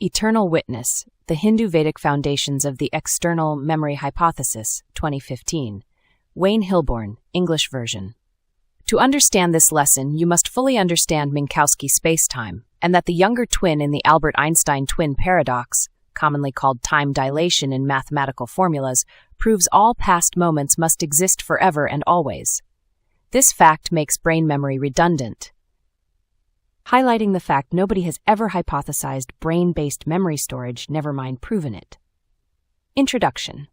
Eternal Witness, The Hindu Vedic Foundations of the External Memory Hypothesis, 2015. Wayne Hilborn, English version. To understand this lesson, you must fully understand Minkowski spacetime, and that the younger twin in the Albert Einstein twin paradox, commonly called time dilation in mathematical formulas, proves all past moments must exist forever and always. This fact makes brain memory redundant, highlighting the fact nobody has ever hypothesized brain-based memory storage, never mind proven it. Introduction.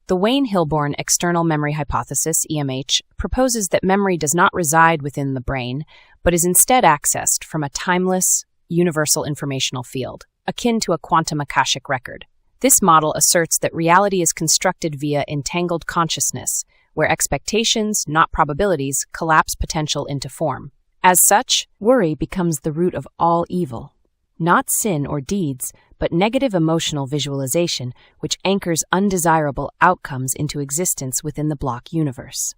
The Wayne Hilborn External Memory Hypothesis, EMH, proposes that memory does not reside within the brain, but is instead accessed from a timeless, universal informational field, akin to a quantum Akashic record. This model asserts that reality is constructed via entangled consciousness, where expectations, not probabilities, collapse potential into form. As such, worry becomes the root of all evil. Not sin or deeds, but negative emotional visualization, which anchors undesirable outcomes into existence within the block universe.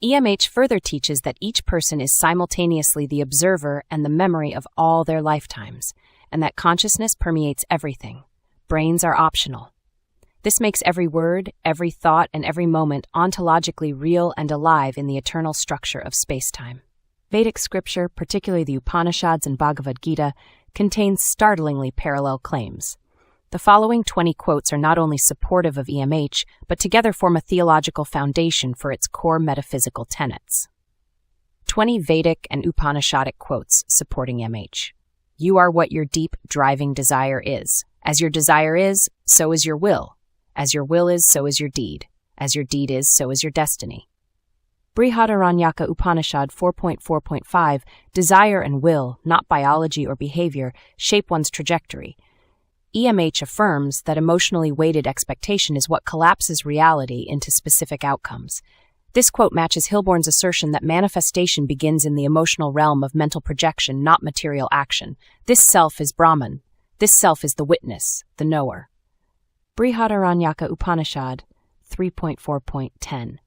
EMH further teaches that each person is simultaneously the observer and the memory of all their lifetimes, and that consciousness permeates everything. Brains are optional. This makes every word, every thought, and every moment ontologically real and alive in the eternal structure of spacetime. Vedic scripture, particularly the Upanishads and Bhagavad Gita, contains startlingly parallel claims. The following 20 quotes are not only supportive of EMH, but together form a theological foundation for its core metaphysical tenets. 20 Vedic and Upanishadic quotes supporting EMH. You are what your deep, driving desire is. As your desire is, so is your will. As your will is, so is your deed. As your deed is, so is your destiny. Brihadaranyaka Upanishad 4.4.5, desire and will, not biology or behavior, shape one's trajectory. EMH affirms that emotionally weighted expectation is what collapses reality into specific outcomes. This quote matches Hilborn's assertion that manifestation begins in the emotional realm of mental projection, not material action. This self is Brahman. This self is the witness, the knower. Brihadaranyaka Upanishad 3.4.10.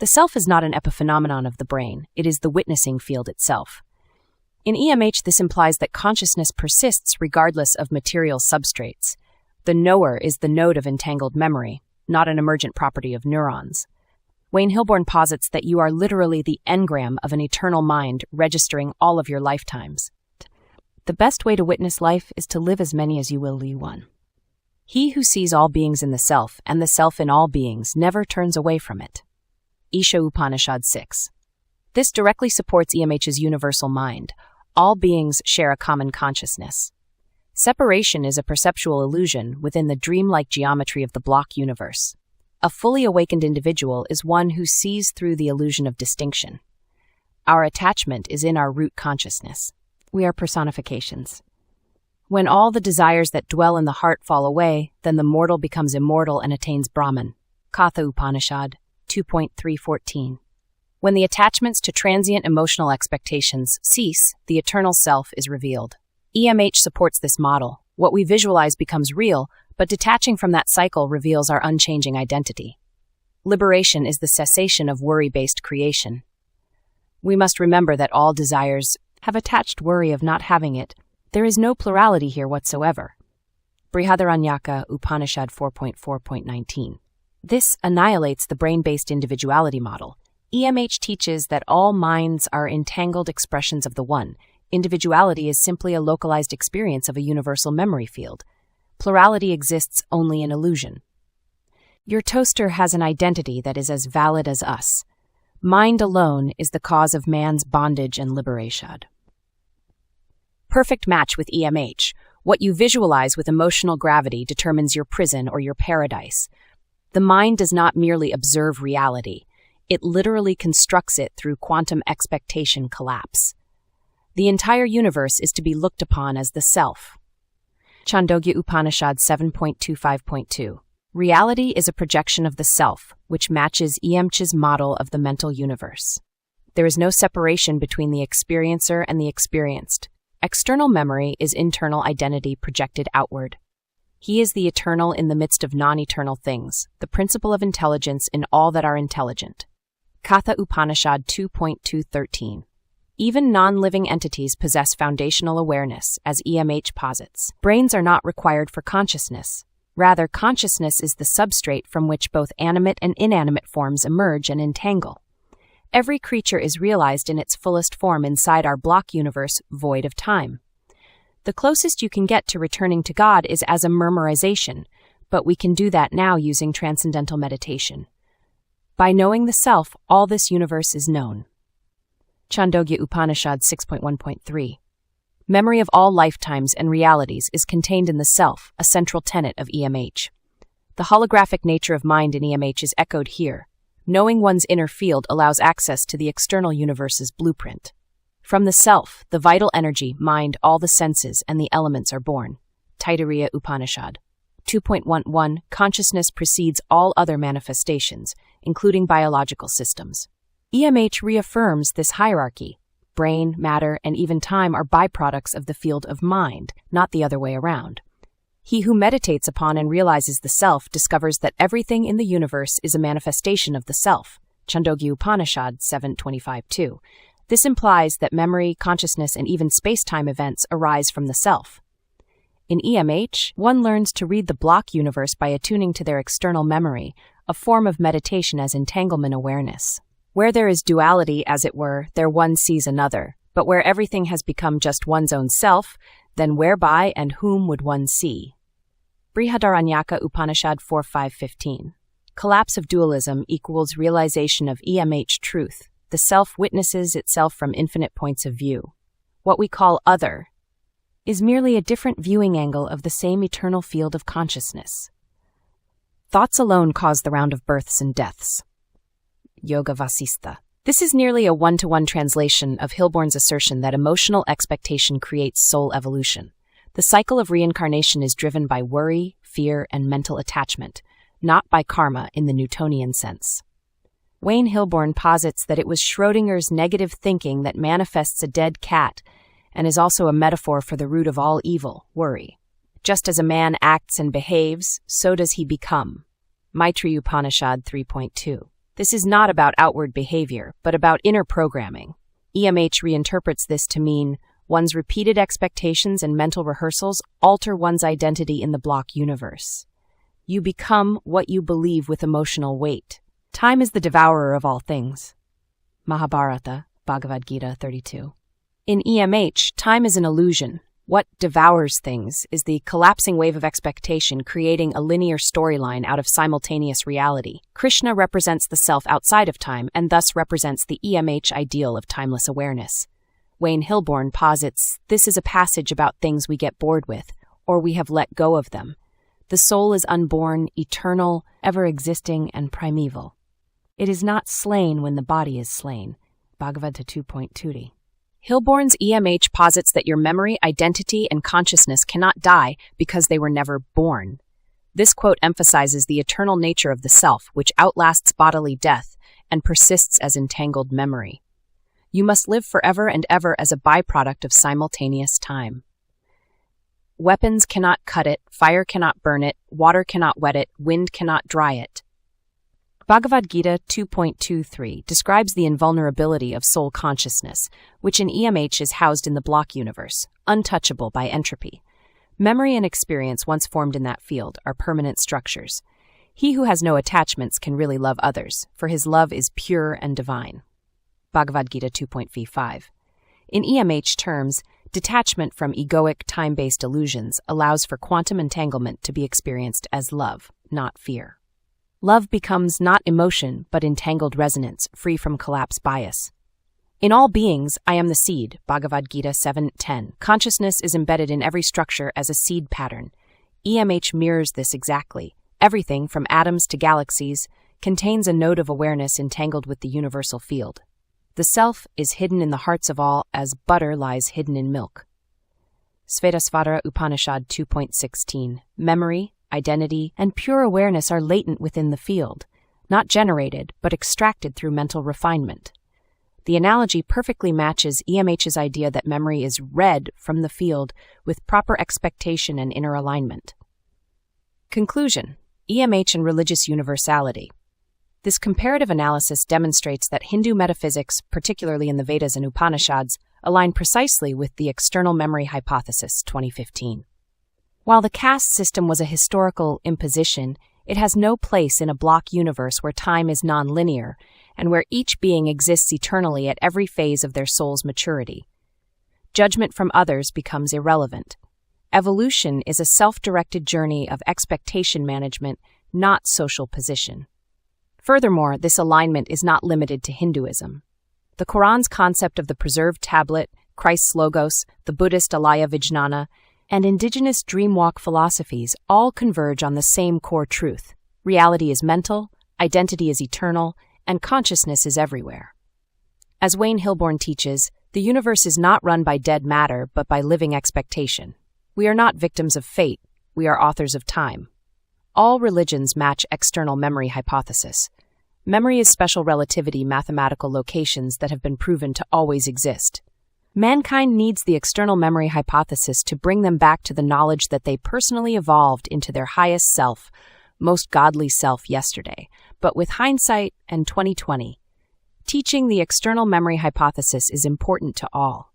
The self is not an epiphenomenon of the brain, it is the witnessing field itself. In EMH, this implies that consciousness persists regardless of material substrates. The knower is the node of entangled memory, not an emergent property of neurons. Wayne Hilborn posits that you are literally the engram of an eternal mind registering all of your lifetimes. The best way to witness life is to live as many as you will lead one. He who sees all beings in the self and the self in all beings never turns away from it. Isha Upanishad 6. This directly supports EMH's universal mind. All beings share a common consciousness. Separation is a perceptual illusion within the dreamlike geometry of the block universe. A fully awakened individual is one who sees through the illusion of distinction. Our attachment is in our root consciousness. We are personifications. When all the desires that dwell in the heart fall away, then the mortal becomes immortal and attains Brahman. Katha Upanishad 2.3.14. When the attachments to transient emotional expectations cease, the eternal self is revealed. EMH supports this model. What we visualize becomes real, but detaching from that cycle reveals our unchanging identity. Liberation is the cessation of worry-based creation. We must remember that all desires have attached worry of not having it. There is no plurality here whatsoever. Brihadaranyaka Upanishad 4.4.19. This annihilates the brain-based individuality model. EMH teaches that all minds are entangled expressions of the One. Individuality is simply a localized experience of a universal memory field. Plurality exists only in illusion. Your toaster has an identity that is as valid as us. Mind alone is the cause of man's bondage and liberation. Perfect match with EMH. What you visualize with emotional gravity determines your prison or your paradise. The mind does not merely observe reality. It literally constructs it through quantum expectation collapse. The entire universe is to be looked upon as the self. Chandogya Upanishad 7.25.2. Reality is a projection of the self, which matches EMH's model of the mental universe. There is no separation between the experiencer and the experienced. External memory is internal identity projected outward. He is the eternal in the midst of non-eternal things, the principle of intelligence in all that are intelligent. Katha Upanishad 2.2.13. Even non-living entities possess foundational awareness, as EMH posits. Brains are not required for consciousness. Rather, consciousness is the substrate from which both animate and inanimate forms emerge and entangle. Every creature is realized in its fullest form inside our block universe, void of time. The closest you can get to returning to God is as a murmurization, but we can do that now using transcendental meditation. By knowing the self, all this universe is known. Chandogya Upanishad 6.1.3. Memory of all lifetimes and realities is contained in the self, a central tenet of EMH. The holographic nature of mind in EMH is echoed here. Knowing one's inner field allows access to the external universe's blueprint. From the self, the vital energy, mind, all the senses, and the elements are born. Taittiriya Upanishad. 2.11 Consciousness precedes all other manifestations, including biological systems. EMH reaffirms this hierarchy. Brain, matter, and even time are byproducts of the field of mind, not the other way around. He who meditates upon and realizes the self discovers that everything in the universe is a manifestation of the self. Chandogya Upanishad 7.25.2. This implies that memory, consciousness, and even space-time events arise from the self. In EMH, one learns to read the block universe by attuning to their external memory, a form of meditation as entanglement awareness. Where there is duality, as it were, there one sees another, but where everything has become just one's own self, then whereby and whom would one see? Brihadaranyaka Upanishad 4.5.15. Collapse of dualism equals realization of EMH truth. The self witnesses itself from infinite points of view. What we call other is merely a different viewing angle of the same eternal field of consciousness. Thoughts alone cause the round of births and deaths. Yoga Vasistha. This is nearly a one-to-one translation of Hilborn's assertion that emotional expectation creates soul evolution. The cycle of reincarnation is driven by worry, fear, and mental attachment, not by karma in the Newtonian sense. Wayne Hilborn posits that it was Schrödinger's negative thinking that manifests a dead cat and is also a metaphor for the root of all evil, worry. Just as a man acts and behaves, so does he become. Maitreya Upanishad 3.2. This is not about outward behavior, but about inner programming. EMH reinterprets this to mean one's repeated expectations and mental rehearsals alter one's identity in the block universe. You become what you believe with emotional weight. Time is the devourer of all things. Mahabharata, Bhagavad Gita 32. In EMH, time is an illusion. What devours things is the collapsing wave of expectation creating a linear storyline out of simultaneous reality. Krishna represents the self outside of time and thus represents the EMH ideal of timeless awareness. Wayne Hilborn posits this is a passage about things we get bored with, or we have let go of them. The soul is unborn, eternal, ever-existing, and primeval. It is not slain when the body is slain. Bhagavata 2.2. Hilborn's EMH posits that your memory, identity, and consciousness cannot die because they were never born. This quote emphasizes the eternal nature of the self, which outlasts bodily death and persists as entangled memory. You must live forever and ever as a byproduct of simultaneous time. Weapons cannot cut it, fire cannot burn it, water cannot wet it, wind cannot dry it. Bhagavad Gita 2.23 describes the invulnerability of soul consciousness, which in EMH is housed in the block universe, untouchable by entropy. Memory and experience once formed in that field are permanent structures. He who has no attachments can really love others, for his love is pure and divine. Bhagavad Gita 2.5. In EMH terms, detachment from egoic, time-based illusions allows for quantum entanglement to be experienced as love, not fear. Love becomes not emotion, but entangled resonance, free from collapse bias. In all beings, I am the seed, Bhagavad Gita 7.10. Consciousness is embedded in every structure as a seed pattern. EMH mirrors this exactly. Everything, from atoms to galaxies, contains a node of awareness entangled with the universal field. The self is hidden in the hearts of all as butter lies hidden in milk. Svetasvatara Upanishad 2.16. Memory, identity, and pure awareness are latent within the field, not generated, but extracted through mental refinement. The analogy perfectly matches EMH's idea that memory is read from the field with proper expectation and inner alignment. Conclusion: EMH and religious universality. This comparative analysis demonstrates that Hindu metaphysics, particularly in the Vedas and Upanishads, align precisely with the external memory hypothesis, 2015. While the caste system was a historical imposition, it has no place in a block universe where time is non-linear and where each being exists eternally at every phase of their soul's maturity. Judgment from others becomes irrelevant. Evolution is a self-directed journey of expectation management, not social position. Furthermore, this alignment is not limited to Hinduism. The Quran's concept of the preserved tablet, Christ's logos, the Buddhist alaya vijnana, and indigenous dreamwalk philosophies all converge on the same core truth. Reality is mental, identity is eternal, and consciousness is everywhere. As Wayne Hilborn teaches, the universe is not run by dead matter, but by living expectation. We are not victims of fate, we are authors of time. All religions match external memory hypothesis. Memory is special relativity mathematical locations that have been proven to always exist. Mankind needs the external memory hypothesis to bring them back to the knowledge that they personally evolved into their highest self, most godly self yesterday. But with hindsight and 2020, teaching the external memory hypothesis is important to all.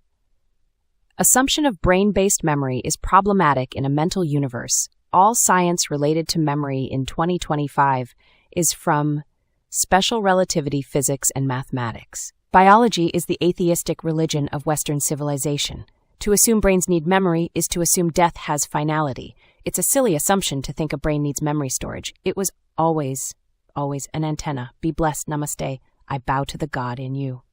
Assumption of brain-based memory is problematic in a mental universe. All science related to memory in 2025 is from special relativity physics and mathematics. Biology is the atheistic religion of Western civilization. To assume brains need memory is to assume death has finality. It's a silly assumption to think a brain needs memory storage. It was always an antenna. Be blessed. Namaste. I bow to the God in you.